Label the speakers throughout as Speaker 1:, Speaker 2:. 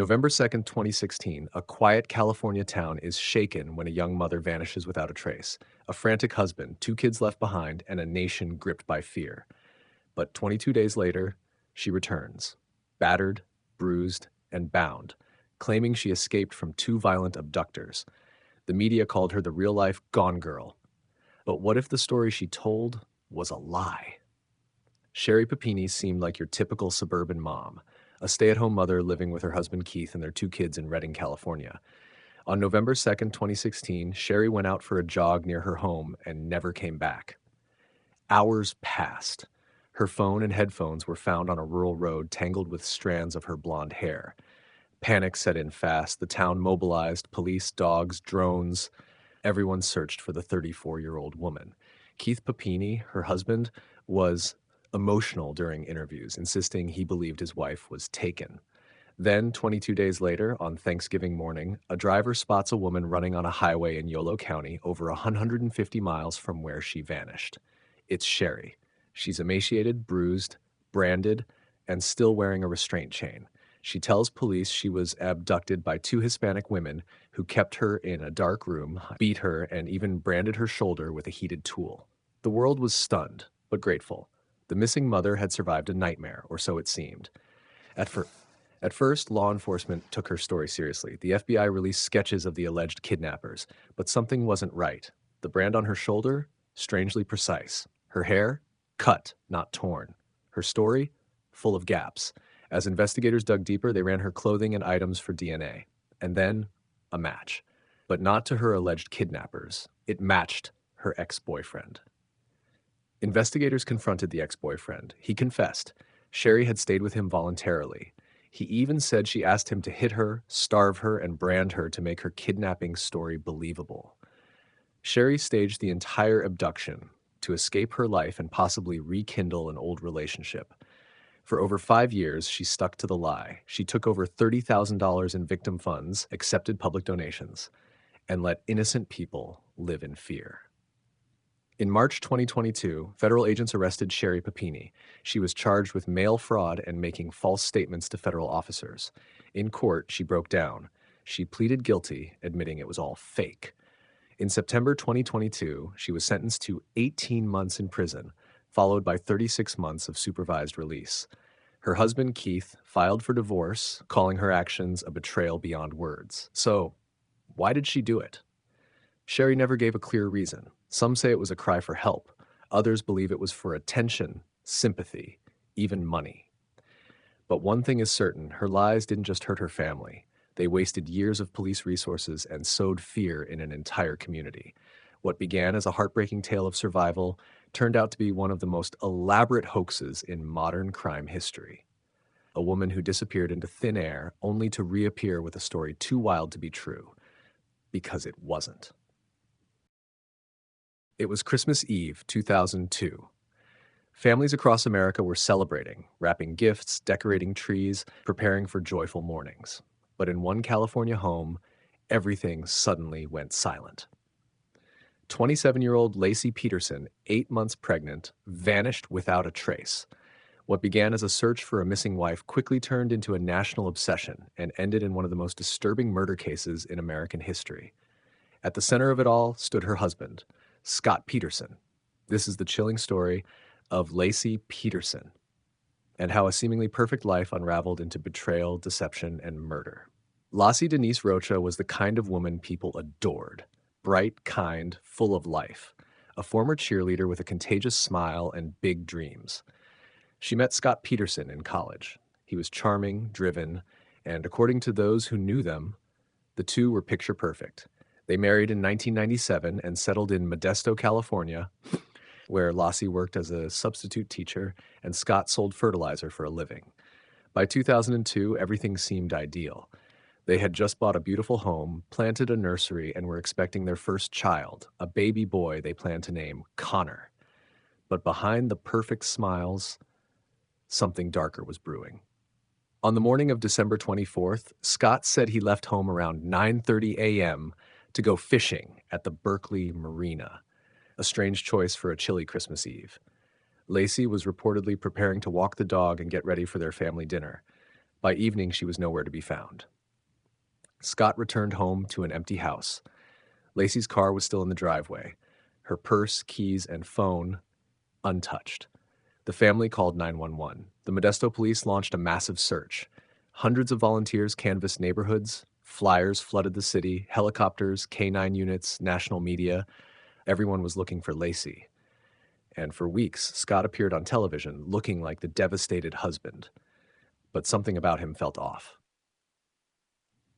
Speaker 1: November 2nd, 2016, a quiet California town is shaken when a young mother vanishes without a trace. A frantic husband, two kids left behind, and a nation gripped by fear. But 22 days later, she returns, battered, bruised, and bound, claiming she escaped from two violent abductors. The media called her the real-life Gone Girl. But what if the story she told was a lie? Sherri Papini seemed like your typical suburban mom, a stay-at-home mother living with her husband Keith and their two kids in Redding, California. On November 2nd, 2016, Sherri went out for a jog near her home and never came back. Hours passed. Her phone and headphones were found on a rural road tangled with strands of her blonde hair. Panic set in fast. The town mobilized police, dogs, drones. Everyone searched for the 34-year-old woman. Keith Papini, her husband, was emotional during interviews, insisting he believed his wife was taken. Then, 22 days later, on Thanksgiving morning, a driver spots a woman running on a highway in Yolo County over 150 miles from where she vanished. It's Sherri. She's emaciated, bruised, branded, and still wearing a restraint chain. She tells police she was abducted by two Hispanic women who kept her in a dark room, beat her, and even branded her shoulder with a heated tool. The world was stunned, but grateful. The missing mother had survived a nightmare, or so it seemed. At first, law enforcement took her story seriously. The FBI released sketches of the alleged kidnappers, but something wasn't right. The brand on her shoulder, strangely precise. Her hair, cut, not torn. Her story, full of gaps. As investigators dug deeper, they ran her clothing and items for DNA. And then, a match. But not to her alleged kidnappers. It matched her ex-boyfriend. Investigators confronted the ex-boyfriend. He confessed. Sherri had stayed with him voluntarily. He even said she asked him to hit her, starve her, and brand her to make her kidnapping story believable. Sherri staged the entire abduction to escape her life and possibly rekindle an old relationship. For over 5 years, she stuck to the lie. She took over $30,000 in victim funds, accepted public donations, and let innocent people live in fear. In March 2022, federal agents arrested Sherri Papini. She was charged with mail fraud and making false statements to federal officers. In court, she broke down. She pleaded guilty, admitting it was all fake. In September 2022, she was sentenced to 18 months in prison, followed by 36 months of supervised release. Her husband, Keith, filed for divorce, calling her actions a betrayal beyond words. So, why did she do it? Sherri never gave a clear reason. Some say it was a cry for help. Others believe it was for attention, sympathy, even money. But one thing is certain, her lies didn't just hurt her family. They wasted years of police resources and sowed fear in an entire community. What began as a heartbreaking tale of survival turned out to be one of the most elaborate hoaxes in modern crime history. A woman who disappeared into thin air only to reappear with a story too wild to be true. Because it wasn't. It was Christmas Eve, 2002. Families across America were celebrating, wrapping gifts, decorating trees, preparing for joyful mornings. But in one California home, everything suddenly went silent. 27-year-old Laci Peterson, 8 months pregnant, vanished without a trace. What began as a search for a missing wife quickly turned into a national obsession and ended in one of the most disturbing murder cases in American history. At the center of it all stood her husband, Scott Peterson. This is the chilling story of Laci Peterson and how a seemingly perfect life unraveled into betrayal, deception, and murder. Laci Denise Rocha was the kind of woman people adored. Bright, kind, full of life. A former cheerleader with a contagious smile and big dreams. She met Scott Peterson in college. He was charming, driven, and according to those who knew them, the two were picture perfect. They married in 1997 and settled in Modesto, California, where Laci worked as a substitute teacher and Scott sold fertilizer for a living. By 2002, everything seemed ideal. They had just bought a beautiful home, planted a nursery, and were expecting their first child, a baby boy they planned to name Connor. But behind the perfect smiles, something darker was brewing. On the morning of December 24th, Scott said he left home around 9:30 a.m. to go fishing at the Berkeley Marina, a strange choice for a chilly Christmas Eve. Laci was reportedly preparing to walk the dog and get ready for their family dinner. By evening, she was nowhere to be found. Scott returned home to an empty house. Laci's car was still in the driveway, her purse, keys, and phone untouched. The family called 911. The Modesto police launched a massive search. Hundreds of volunteers canvassed neighborhoods, flyers flooded the city, helicopters, K-9 units, national media. Everyone was looking for Laci. And for weeks, Scott appeared on television looking like the devastated husband. But something about him felt off.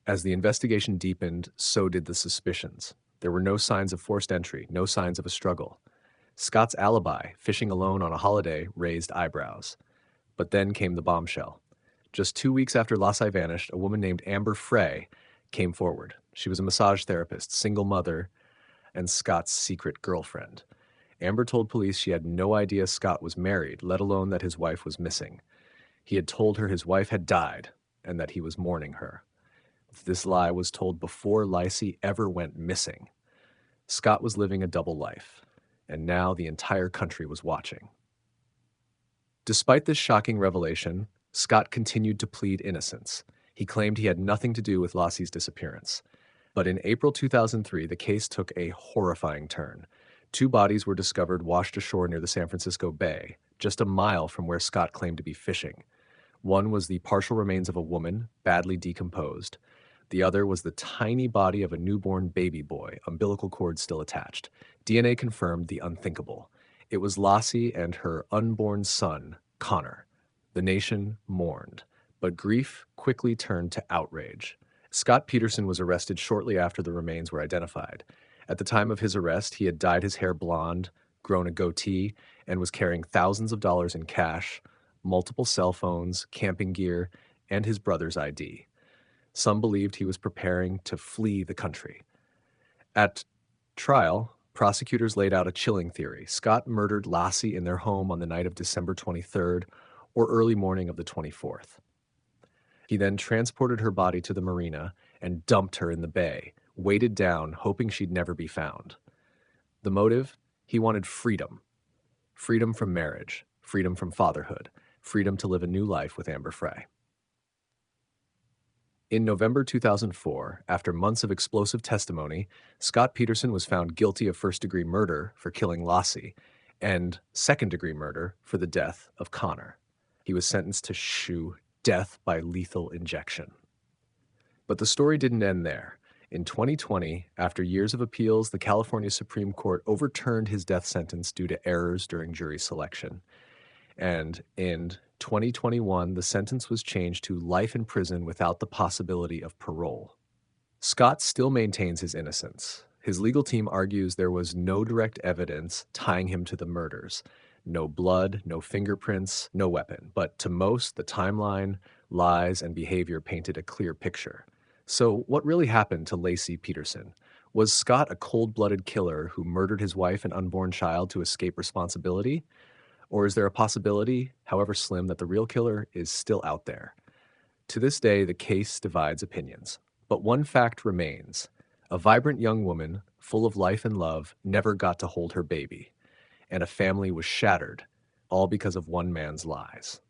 Speaker 1: As the investigation deepened, so did the suspicions. There were no signs of forced entry, no signs of a struggle. Scott's alibi, fishing alone on a holiday, raised eyebrows. But then came the bombshell. Just 2 weeks after Laci vanished, a woman named Amber Frey came forward. She was a massage therapist, single mother, and Scott's secret girlfriend. Amber told police she had no idea Scott was married, let alone that his wife was missing. He had told her his wife had died and that he was mourning her. This lie was told before Laci ever went missing. Scott was living a double life, and now the entire country was watching. Despite this shocking revelation, Scott continued to plead innocence. He claimed he had nothing to do with Laci's disappearance. But in April 2003, the case took a horrifying turn. 2 bodies were discovered washed ashore near the San Francisco Bay, just a mile from where Scott claimed to be fishing. One was the partial remains of a woman, badly decomposed. The other was the tiny body of a newborn baby boy, umbilical cord still attached. DNA confirmed the unthinkable. It was Laci and her unborn son, Connor. The nation mourned, but grief quickly turned to outrage. Scott Peterson was arrested shortly after the remains were identified. At the time of his arrest, he had dyed his hair blonde, grown a goatee, and was carrying thousands of dollars in cash, multiple cell phones, camping gear, and his brother's ID. Some believed he was preparing to flee the country. At trial, prosecutors laid out a chilling theory. Scott murdered Laci in their home on the night of December 23rd or early morning of the 24th. He then transported her body to the marina and dumped her in the bay, weighted down, hoping she'd never be found. The motive? He wanted freedom. Freedom from marriage, freedom from fatherhood, freedom to live a new life with Amber Frey. In November 2004, after months of explosive testimony, Scott Peterson was found guilty of first-degree murder for killing Laci and second-degree murder for the death of Connor. He was sentenced to death by lethal injection. But the story didn't end there. In 2020, after years of appeals, the California Supreme Court overturned his death sentence due to errors during jury selection. And in 2021, the sentence was changed to life in prison without the possibility of parole. Scott still maintains his innocence. His legal team argues there was no direct evidence tying him to the murders. No blood, no fingerprints, no weapon. But to most, the timeline, lies, and behavior painted a clear picture. So what really happened to Laci Peterson? Was Scott a cold-blooded killer who murdered his wife and unborn child to escape responsibility? Or is there a possibility, however slim, that the real killer is still out there? To this day, the case divides opinions. But one fact remains. A vibrant young woman, full of life and love, never got to hold her baby. And a family was shattered, all because of one man's lies.